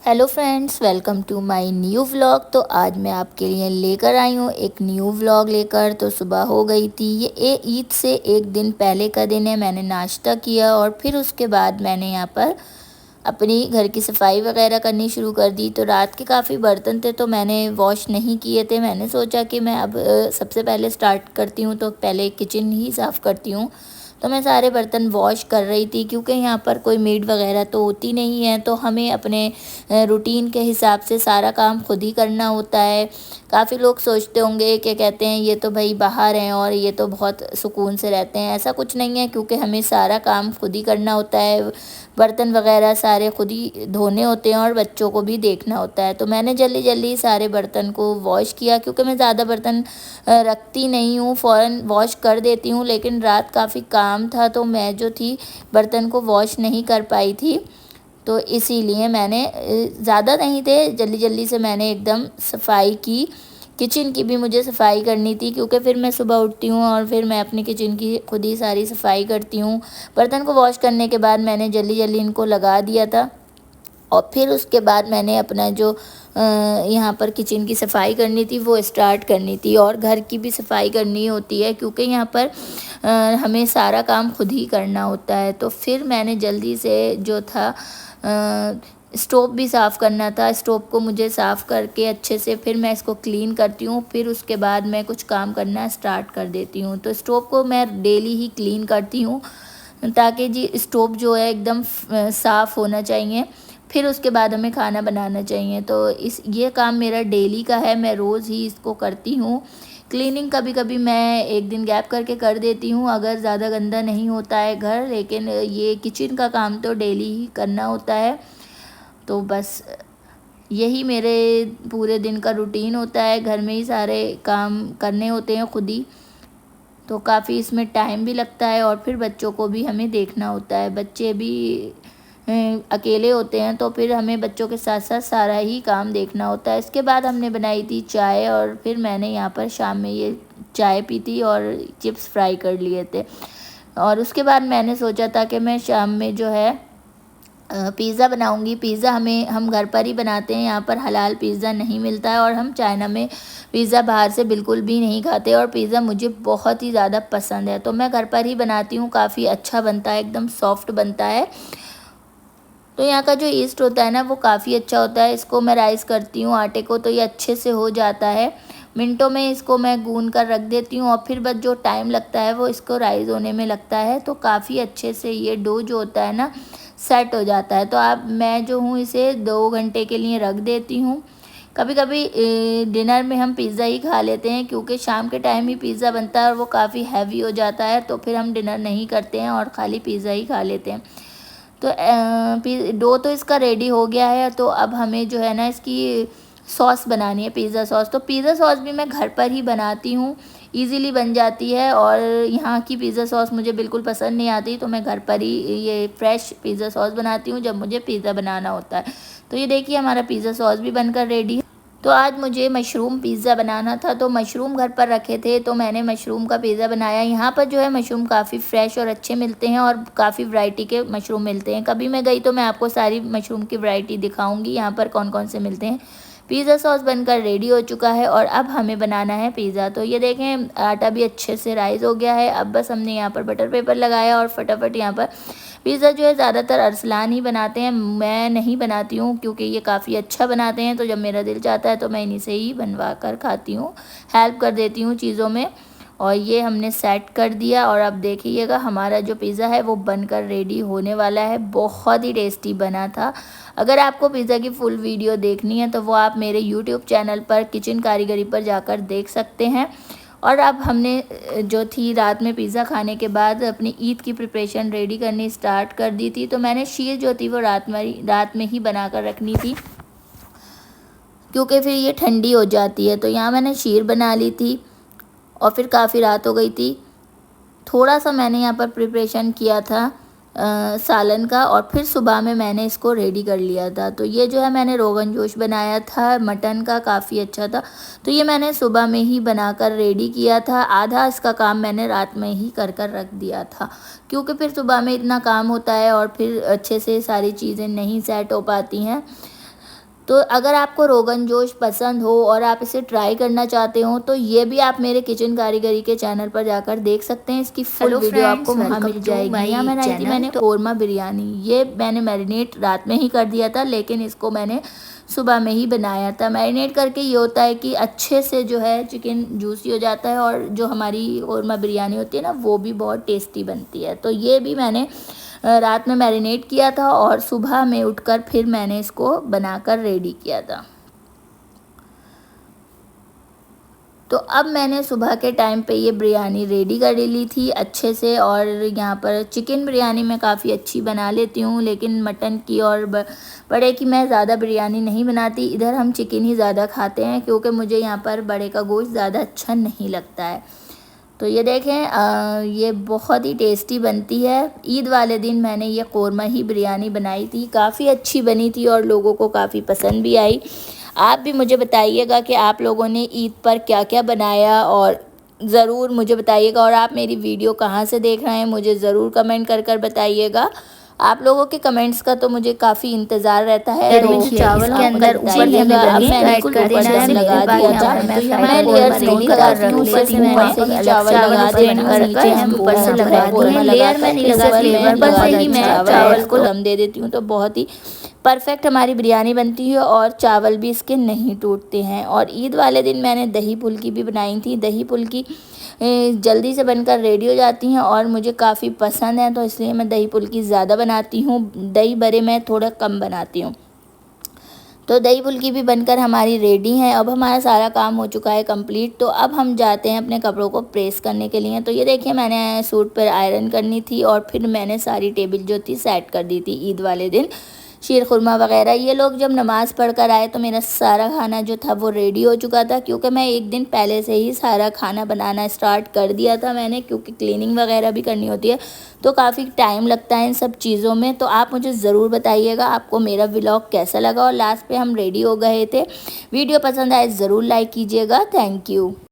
Hello friends, welcome to my new vlog. तो आज मैं आपके लिए लेकर आई हूँ एक न्यू व्लॉग लेकर। तो सुबह हो गई थी, ये ईद से एक दिन पहले का दिन है। मैंने नाश्ता किया और फिर उसके बाद मैंने यहाँ पर अपनी घर की सफाई वगैरह करनी शुरू कर दी। तो रात के काफ़ी बर्तन थे तो मैंने वॉश नहीं किए थे। मैंने सोचा कि मैं अब सबसे पहले स्टार्ट करती हूँ, तो पहले किचन ही साफ़ करती हूँ। तो मैं सारे बर्तन वॉश कर रही थी, क्योंकि यहाँ पर कोई मेड वगैरह तो होती नहीं है, तो हमें अपने रूटीन के हिसाब से सारा काम खुद ही करना होता है। काफ़ी लोग सोचते होंगे कि कहते हैं ये तो भाई बाहर हैं और ये तो बहुत सुकून से रहते हैं। ऐसा कुछ नहीं है, क्योंकि हमें सारा काम खुद ही करना होता है। बर्तन वगैरह सारे खुद ही धोने होते हैं और बच्चों को भी देखना होता है। तो मैंने जल्दी जल्दी सारे बर्तन को वॉश किया, क्योंकि मैं ज़्यादा बर्तन रखती नहीं हूँ, फ़ौरन वॉश कर देती हूँ। लेकिन रात काफ़ी काम था तो मैं जो थी बर्तन को वॉश नहीं कर पाई थी। तो इसीलिए मैंने ज़्यादा नहीं थे, जल्दी जल्दी से मैंने एकदम सफाई की। किचन की भी मुझे सफाई करनी थी, क्योंकि फिर मैं सुबह उठती हूँ और फिर मैं अपनी किचन की खुद ही सारी सफाई करती हूँ। बर्तन को वॉश करने के बाद मैंने जल्दी जल्दी इनको लगा दिया था। और फिर उसके बाद मैंने अपना जो यहाँ पर किचन की सफाई करनी थी वो स्टार्ट करनी थी, और घर की भी सफाई करनी होती है, क्योंकि यहाँ पर हमें सारा काम खुद ही करना होता है। तो फिर मैंने जल्दी से जो था स्टोव भी साफ़ करना था। स्टोव को मुझे साफ़ करके अच्छे से फिर मैं इसको क्लीन करती हूँ। फिर उसके बाद मैं कुछ काम करना स्टार्ट कर देती हूँ। तो स्टोव को मैं डेली ही क्लीन करती हूँ, ताकि जी स्टोव जो है एकदम साफ़ होना चाहिए। फिर उसके बाद हमें खाना बनाना चाहिए। तो ये काम मेरा डेली का है, मैं रोज़ ही इसको करती हूँ। क्लीनिंग कभी कभी मैं एक दिन गैप करके कर देती हूँ, अगर ज़्यादा गंदा नहीं होता है घर। लेकिन ये किचन का काम तो डेली ही करना होता है। तो बस यही मेरे पूरे दिन का रूटीन होता है। घर में ही सारे काम करने होते हैं खुद ही, तो काफ़ी इसमें टाइम भी लगता है। और फिर बच्चों को भी हमें देखना होता है, बच्चे भी अकेले होते हैं, तो फिर हमें बच्चों के साथ साथ सारा ही काम देखना होता है। इसके बाद हमने बनाई थी चाय, और फिर मैंने यहाँ पर शाम में ये चाय पी थी और चिप्स फ्राई कर लिए थे। और उसके बाद मैंने सोचा था कि मैं शाम में जो है पिज़्ज़ा बनाऊंगी। पिज़्ज़ा हम घर पर ही बनाते हैं, यहाँ पर हलाल पिज़्ज़ा नहीं मिलता है, और हम चाइना में पिज़्ज़ा बाहर से बिल्कुल भी नहीं खाते। और पिज़्ज़ा मुझे बहुत ही ज़्यादा पसंद है, तो मैं घर पर ही बनाती हूँ। काफ़ी अच्छा बनता है, एकदम सॉफ्ट बनता है। तो यहाँ का जो ईस्ट होता है ना, वो काफ़ी अच्छा होता है। इसको मैं राइस करती हूँ आटे को, तो ये अच्छे से हो जाता है। मिनटों में इसको मैं गूंद कर रख देती हूँ, और फिर बस जो टाइम लगता है वो इसको राइस होने में लगता है। तो काफ़ी अच्छे से ये डो जो होता है ना सेट हो जाता है। तो मैं जो हूँ इसे 2 घंटे के लिए रख देती हूँ। कभी कभी डिनर में हम पिज़्ज़ा ही खा लेते हैं, क्योंकि शाम के टाइम ही पिज़्ज़ा बनता है और वो काफ़ी हैवी हो जाता है। तो फिर हम डिनर नहीं करते हैं और खाली पिज़्ज़ा ही खा लेते हैं। तो डो तो इसका रेडी हो गया है। तो अब हमें जो है ना इसकी सॉस बनानी है, पिज़्ज़ा सॉस। तो पिज़्ज़ा सॉस भी मैं घर पर ही बनाती हूँ, इजीली बन जाती है। और यहाँ की पिज़्ज़ा सॉस मुझे बिल्कुल पसंद नहीं आती, तो मैं घर पर ही ये फ्रेश पिज़्ज़ा सॉस बनाती हूँ जब मुझे पिज़्ज़ा बनाना होता है। तो ये देखिए हमारा पिज़्ज़ा सॉस भी बनकर रेडी है। तो आज मुझे मशरूम पिज़्ज़ा बनाना था, तो मशरूम घर पर रखे थे, तो मैंने मशरूम का पिज़्ज़ा बनाया। यहाँ पर जो है मशरूम काफ़ी फ्रेश और अच्छे मिलते हैं, और काफ़ी वैरायटी के मशरूम मिलते हैं। कभी मैं गई तो मैं आपको सारी मशरूम की वैरायटी दिखाऊंगी यहाँ पर कौन कौन से मिलते हैं। पिज़्ज़ा सॉस बनकर रेडी हो चुका है, और अब हमें बनाना है पिज़्ज़ा। तो ये देखें आटा भी अच्छे से राइस हो गया है। अब बस हमने यहाँ पर बटर पेपर लगाया, और फटाफट यहाँ पर पिज़्ज़ा जो है ज़्यादातर अरसलान ही बनाते हैं, मैं नहीं बनाती हूँ, क्योंकि ये काफ़ी अच्छा बनाते हैं। तो जब मेरा दिल चाहता है तो मैं इन्हीं से ही बनवा कर खाती हूँ, हेल्प कर देती हूँ चीज़ों में। और ये हमने सेट कर दिया, और अब देखिएगा हमारा जो पिज़्ज़ा है वो बनकर रेडी होने वाला है। बहुत ही टेस्टी बना था। अगर आपको पिज़्ज़ा की फुल वीडियो देखनी है तो वो आप मेरे यूट्यूब चैनल पर किचन कारीगरी पर जाकर देख सकते हैं। और अब हमने जो थी रात में पिज़्ज़ा खाने के बाद अपनी ईद की प्रिपरेशन रेडी करनी स्टार्ट कर दी थी। तो मैंने शीर जो थी वो रात में ही बना कर रखनी थी, क्योंकि फिर ये ठंडी हो जाती है। तो यहाँ मैंने शीर बना ली थी, और फिर काफ़ी रात हो गई थी। थोड़ा सा मैंने यहाँ पर प्रिपरेशन किया था सालन का, और फिर सुबह में मैंने इसको रेडी कर लिया था। तो ये जो है मैंने रोगन जोश बनाया था मटन का, काफ़ी अच्छा था। तो ये मैंने सुबह में ही बनाकर रेडी किया था। आधा इसका काम मैंने रात में ही कर रख दिया था, क्योंकि फिर सुबह में इतना काम होता है और फिर अच्छे से सारी चीज़ें नहीं सेट हो पाती हैं। तो अगर आपको रोगन जोश पसंद हो और आप इसे ट्राई करना चाहते हो तो ये भी आप मेरे किचन कारीगरी के चैनल पर जाकर देख सकते हैं। इसकी फुल वीडियो आपको वहाँ मिल जाएगी। यहाँ मैं बनाई थी मैंने कोरमा बिरयानी। ये मैंने मैरिनेट रात में ही कर दिया था, लेकिन इसको मैंने सुबह में ही बनाया था। मैरिनेट करके ये होता है कि अच्छे से जो है चिकन जूसी हो जाता है और जो हमारी कोरमा बिरयानी होती है ना वो भी बहुत टेस्टी बनती है। तो ये भी मैंने रात में मैरिनेट किया था और सुबह में उठकर फिर मैंने इसको बनाकर रेडी किया था। तो अब मैंने सुबह के टाइम पे ये बिरयानी रेडी कर ली थी अच्छे से। और यहाँ पर चिकन बिरयानी मैं काफ़ी अच्छी बना लेती हूँ, लेकिन मटन की और बड़े की मैं ज़्यादा बिरयानी नहीं बनाती। इधर हम चिकन ही ज़्यादा खाते हैं क्योंकि मुझे यहाँ पर बड़े का गोश्त ज़्यादा अच्छा नहीं लगता है। तो ये देखें ये बहुत ही टेस्टी बनती है। ईद वाले दिन मैंने ये कोरमा ही बिरयानी बनाई थी, काफ़ी अच्छी बनी थी और लोगों को काफ़ी पसंद भी आई। आप भी मुझे बताइएगा कि आप लोगों ने ईद पर क्या क्या बनाया और ज़रूर मुझे बताइएगा। और आप मेरी वीडियो कहाँ से देख रहे हैं मुझे ज़रूर कमेंट कर बताइएगा। आप लोगों के कमेंट्स का तो मुझे काफ़ी इंतज़ार रहता है। चावल के अंदर ऊपर से मैंने ऊपर से लगा दिया था। मैं लेयर्स नहीं लगाती हूँ, ऊपर से मैंने चावल लगा दिया, नीचे हम ऊपर से लगा दिए। लेयर में नहीं लगाती, ऊपर से ही मैं चावल को दम दे देती हूँ। तो बहुत ही परफेक्ट हमारी बिरयानी बनती है और चावल भी इसके नहीं टूटते हैं। और ईद वाले दिन मैंने दही फुल्की भी बनाई थी। दही फुल्की जल्दी से बनकर रेडी हो जाती हैं और मुझे काफ़ी पसंद है, तो इसलिए मैं दही फुल्की ज़्यादा बनाती हूँ। दही बड़े मैं थोड़ा कम बनाती हूँ। तो दही फुल्की भी बनकर हमारी रेडी हैं। अब हमारा सारा काम हो चुका है कंप्लीट। तो अब हम जाते हैं अपने कपड़ों को प्रेस करने के लिए। तो ये देखिए मैंने सूट पर आयरन करनी थी और फिर मैंने सारी टेबल जो थी सेट कर दी थी ईद वाले दिन। शीर खुरमा वगैरह ये लोग जब नमाज़ पढ़ कर आए तो मेरा सारा खाना जो था वो रेडी हो चुका था, क्योंकि मैं एक दिन पहले से ही सारा खाना बनाना स्टार्ट कर दिया था मैंने, क्योंकि क्लीनिंग वगैरह भी करनी होती है तो काफ़ी टाइम लगता है इन सब चीज़ों में। तो आप मुझे ज़रूर बताइएगा आपको मेरा व्लॉग कैसा लगा। और लास्ट पे हम रेडी हो गए थे। वीडियो पसंद आए ज़रूर लाइक कीजिएगा। Thank you.